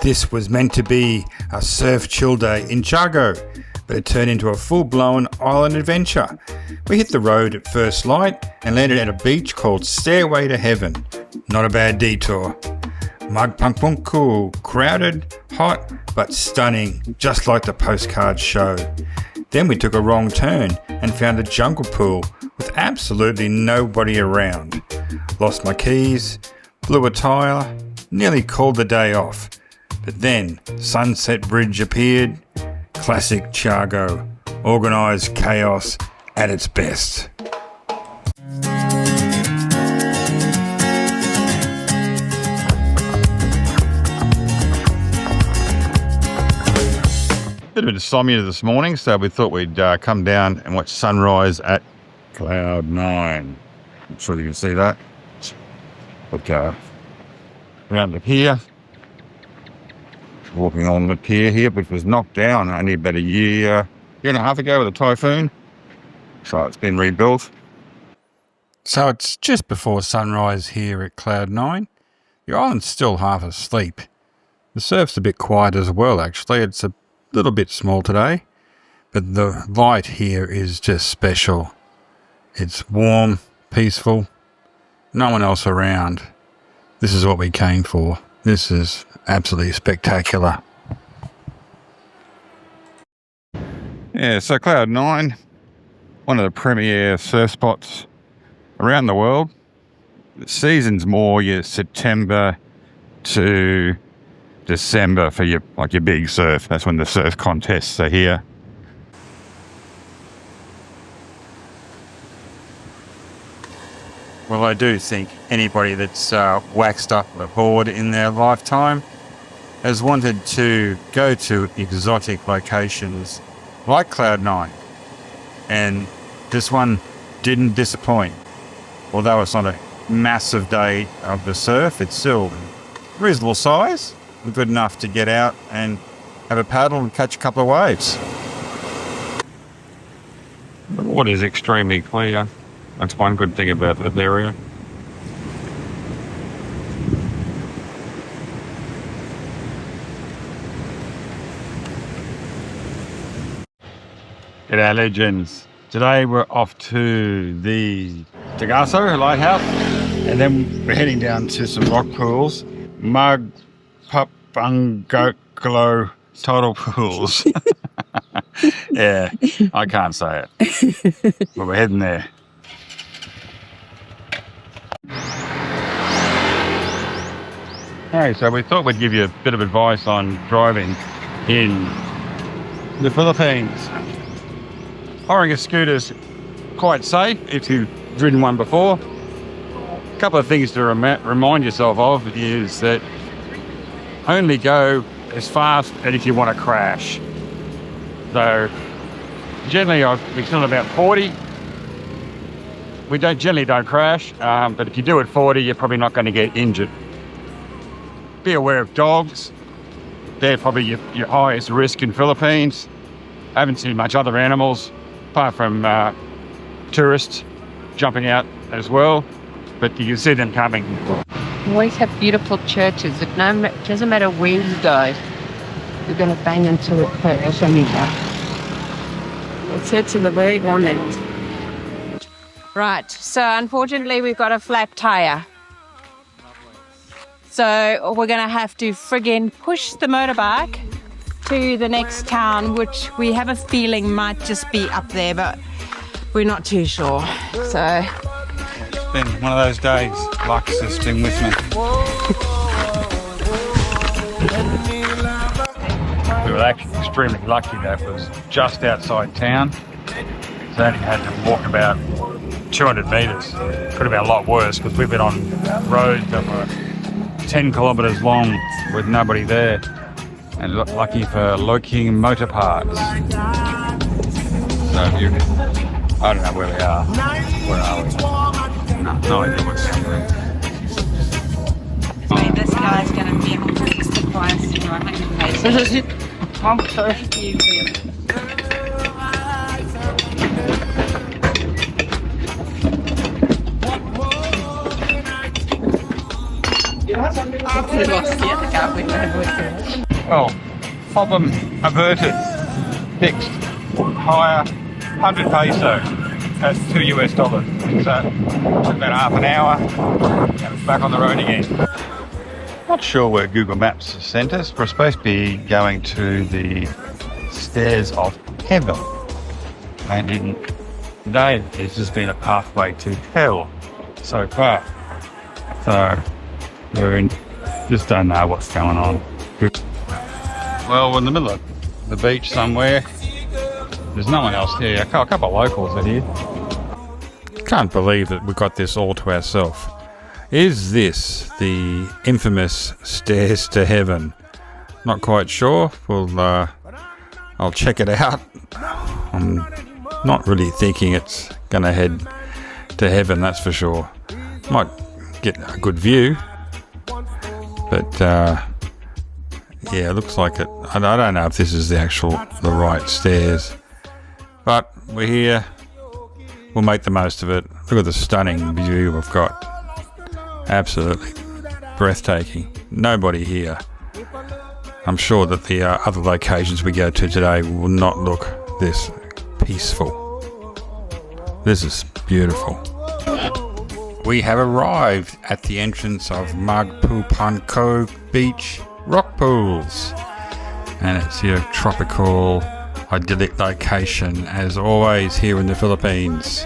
This was meant to be a surf chill day in Siargao, but it turned into a full-blown island adventure. We hit the road at first light and landed at a beach called Stairway to Heaven. Not a bad detour. Magpupungko, crowded, hot, but stunning, just like the postcard show. Then we took a wrong turn and found a jungle pool with absolutely nobody around. Lost my keys, blew a tyre, nearly called the day off. But then Sunset Bridge appeared. Classic Siargao, organised chaos at its best. Bit of insomnia this morning, so we thought we'd come down and watch sunrise at Cloud 9. I'm sure you can see that. But around the pier, walking on the pier here, which was knocked down only about a year and a half ago with a typhoon. So it's been rebuilt. So it's just before sunrise here at Cloud 9. The island's still half asleep. The surf's a bit quiet as well, actually. It's a little bit small today, but the light here is just special. It's warm, peaceful, no one else around. This is what we came for. This is absolutely spectacular. Yeah, so Cloud 9, one of the premier surf spots around the world. The season's more your September to December for your big surf. That's when the surf contests are here. Well, I do think anybody that's waxed up a board in their lifetime has wanted to go to exotic locations like Cloud 9, and this one didn't disappoint. Although it's not a massive day of the surf, it's still reasonable size, good enough to get out and have a paddle and catch a couple of waves. The water is extremely clear. That's one good thing about this area. G'day legends. Today we're off to the Tigasao lighthouse, and then we're heading down to some rock pools. Mugpoponngko tidal pools. Yeah, I can't say it. But we're heading there. Okay, so we thought we'd give you a bit of advice on driving in the Philippines. Hiring a scooter is quite safe if you've ridden one before. A couple of things to remind yourself of is that only go as fast as if you want to crash. So generally we still about 40. We generally don't crash, but if you do at 40, you're probably not going to get injured. Be aware of dogs. They're probably your highest risk in Philippines. I haven't seen much other animals, apart from tourists jumping out as well, but you can see them coming. We always have beautiful churches. It doesn't matter where you go, you're going to bang into a church or something. The church is the very one end. Right, so unfortunately we've got a flat tyre. So we're going to have to friggin' push the motorbike to the next town, which we have a feeling might just be up there, but we're not too sure. So it's been one of those days. Luck has been with me. We were actually extremely lucky that it was just outside town. So only had to walk about 200 metres. Could have been a lot worse because we've been on roads that were 10 kilometres long with nobody there. And lucky for locating motor parts. So I don't know where we are. Where are we? No idea what's happening. this guy's going to be able to fix the price to our next I'm sorry. Well, problem averted. Fixed. Hire 100 peso. That's $2 US. So took about half an hour. And it's back on the road again. Not sure where Google Maps has sent us. We're supposed to be going to the Stairs of Heaven. And today it's just been a pathway to hell so far. So just don't know what's going on. Well, we're in the middle of the beach somewhere. There's no one else here. A couple of locals are here. Can't believe that we got this all to ourselves. Is this the infamous Stairs to Heaven? Not quite sure. I'll check it out. I'm not really thinking it's gonna head to heaven, that's for sure. Might get a good view, but yeah, it looks like it. I don't know if this is the right stairs, but we're here. We'll make the most of it. Look at the stunning view we've got. Absolutely breathtaking. Nobody here. I'm sure that the other locations we go to today will not look this peaceful. This is beautiful. We have arrived at the entrance of Magpupungko Beach Rock Pools, and it's your tropical, idyllic location as always here in the Philippines.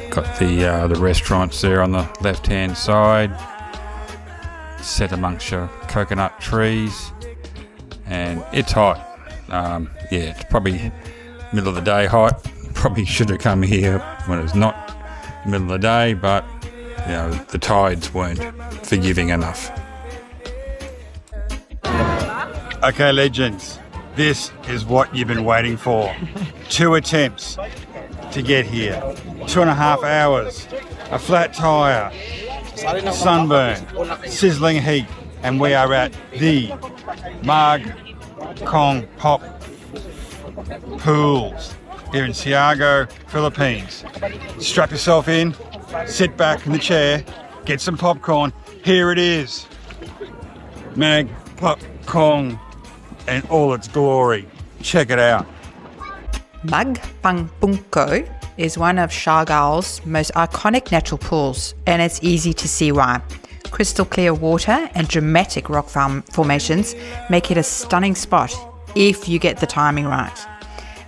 Got the restaurants there on the left-hand side, set amongst your coconut trees, and it's hot. Yeah, it's probably middle of the day hot. Probably should have come here when it's not middle of the day, but you know, the tides weren't forgiving enough. Okay, legends, this is what you've been waiting for. 2 attempts to get here, 2.5 hours, a flat tire, sunburn, sizzling heat, and we are at the Magpopongko Rock Pools here in Siargao, Philippines. Strap yourself in, sit back in the chair, get some popcorn. Here it is, Magpopongko in all its glory. Check it out. Magpupungko is one of Siargao's most iconic natural pools, and it's easy to see why. Crystal clear water and dramatic rock formations make it a stunning spot if you get the timing right.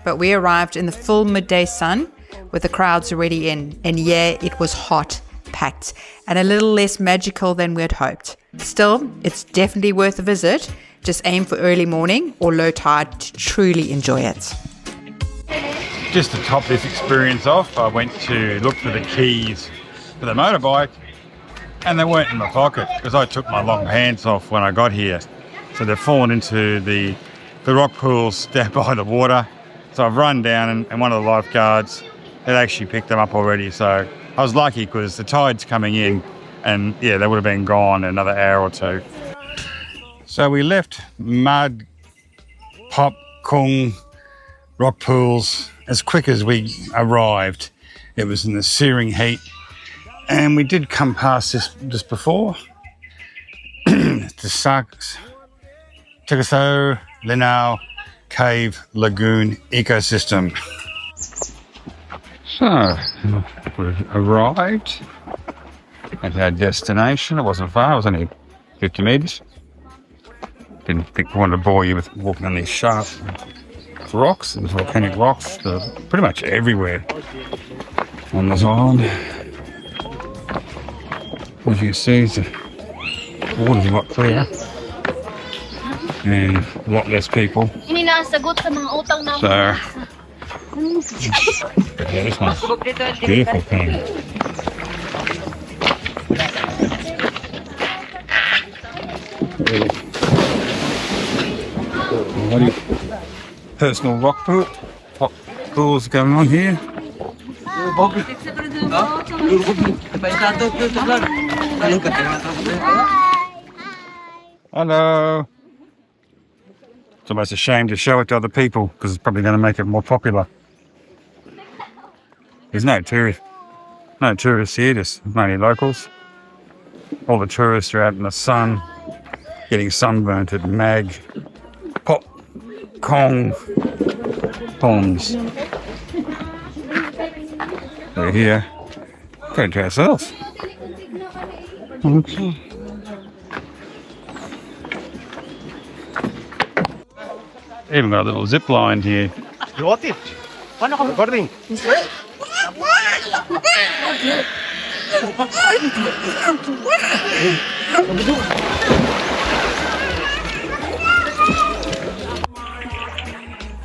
But we arrived in the full midday sun with the crowds already in, and yeah, it was hot, packed, and a little less magical than we'd hoped. Still, it's definitely worth a visit. Just aim for early morning or low tide to truly enjoy it. Just to top this experience off, I went to look for the keys for the motorbike, and they weren't in my pocket because I took my long pants off when I got here. So they've fallen into the rock pools down by the water. So I've run down, and one of the lifeguards had actually picked them up already. So I was lucky because the tide's coming in, and yeah, they would have been gone in another hour or two. So we left Magpopongko Rock Pools as quick as we arrived. It was in the searing heat, and we did come past this just before. The Tigasao Cave Lagoon ecosystem. So we've arrived at our destination. It wasn't far, it was only 50 metres. Didn't think I wanted to bore you with walking on these sharp rocks and volcanic rocks. They're pretty much everywhere on this island. As you can see, the water's a lot clearer and a lot less people. So, yeah, this one's beautiful thing. Personal rock pools going on here. Hello. It's almost a shame to show it to other people because it's probably going to make it more popular. There's no tourists here, just mainly locals. all the tourists are out in the sun, getting sunburnt at Magpupungko Ponds. We're here, going to ourselves. Okay. Even got a little zip line here. Recording.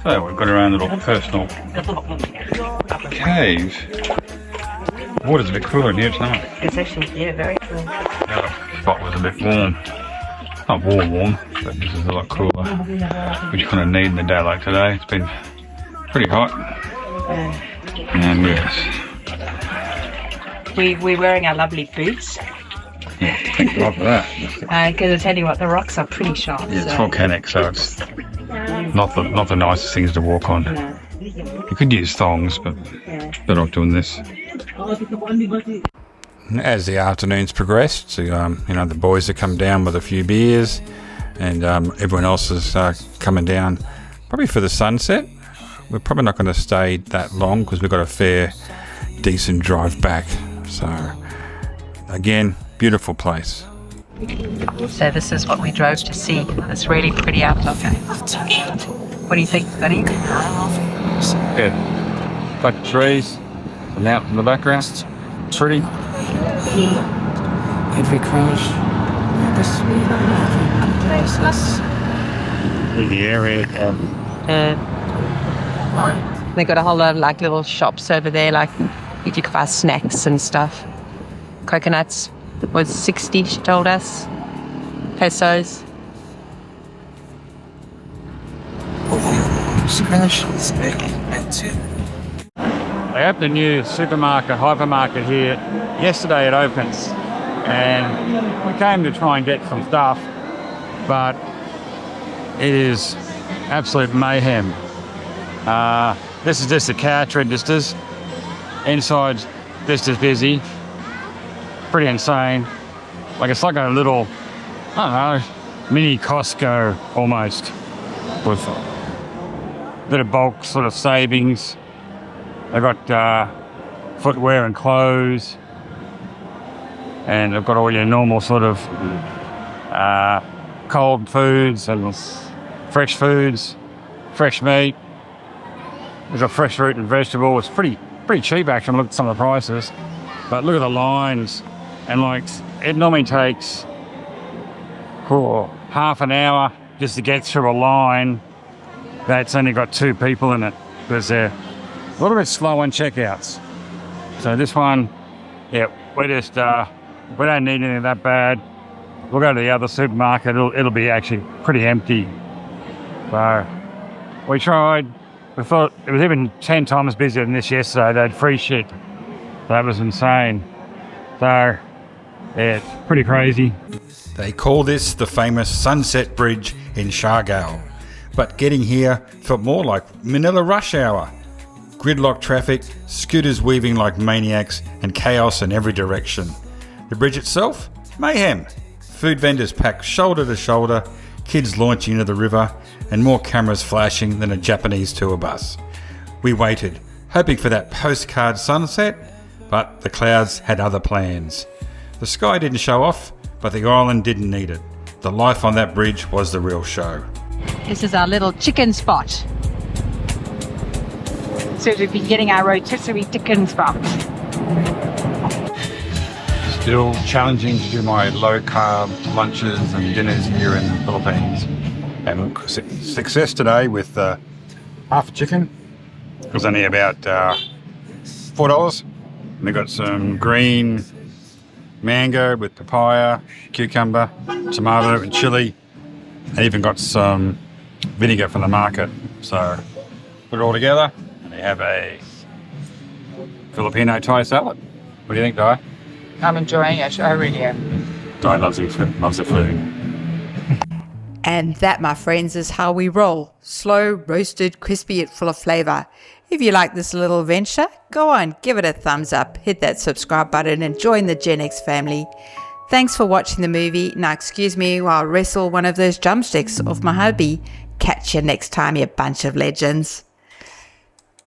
So we've got our own little personal cave. Water's a bit cooler in here tonight. It's actually, yeah, very cool. The other spot was a bit warm. Not warm, but this is a lot cooler, which you kind of need in a day like today. It's been pretty hot. And yes. We're wearing our lovely boots Yeah, thank God for that. because I tell you what, the rocks are pretty sharp. Yeah, it's volcanic, so it's not the nicest things to walk on. You could use thongs, but better off doing this. As the afternoons progressed, the boys have come down with a few beers, and everyone else is coming down probably for the sunset. We're probably not going to stay that long because we've got a fair, decent drive back. So, again, beautiful place. So this is what we drove to see. It's really pretty out there. What do you think, buddy? Yeah, like the trees, the mountain in the background. Pretty. Every crash. In the area. They got a whole lot of like little shops over there, like you could buy snacks and stuff. Coconuts was 60, she told us. Pesos. They opened a new hypermarket here. Yesterday it opened, and we came to try and get some stuff, but it is absolute mayhem. This is just the couch registers. Inside's just as busy. Pretty insane. Like it's like a little, I don't know, mini Costco almost, with a bit of bulk sort of savings. They've got footwear and clothes, and they've got all your normal sort of cold foods and fresh foods, fresh meat. There's a fresh fruit and vegetable. It's pretty cheap actually. I looked at some of the prices, but look at the lines, and like it normally takes half an hour just to get through a line that's only got 2 people in it because they're a little bit slow on checkouts. So this one, yeah, we don't need anything that bad. We'll go to the other supermarket. It'll be actually pretty empty. So we tried. We thought it was even 10 times busier than this yesterday. They had free shit. That was insane. So, yeah, it's pretty crazy. They call this the famous Sunset Bridge in Siargao. But getting here felt more like Manila rush hour. Gridlock traffic, scooters weaving like maniacs, and chaos in every direction. The bridge itself? Mayhem. Food vendors packed shoulder to shoulder, kids launching into the river, and more cameras flashing than a Japanese tour bus. We waited, hoping for that postcard sunset, but the clouds had other plans. The sky didn't show off, but the island didn't need it. The life on that bridge was the real show. This is our little chicken spot. So we've been getting our rotisserie chicken spot. Still challenging to do my low-carb lunches and dinners here in the Philippines. And success today with half a chicken. It was only about $4. And we got some green mango with papaya, cucumber, tomato and chili. And even got some vinegar from the market. So put it all together and they have a Filipino Thai salad. What do you think, Di? I'm enjoying it. I really am. Di loves the food. And that, my friends, is how we roll. Slow, roasted, crispy, yet full of flavour. If you like this little venture, go on, give it a thumbs up, hit that subscribe button and join the Gen X family. Thanks for watching the movie. Now excuse me while I wrestle one of those drumsticks off my hubby. Catch you next time, you bunch of legends.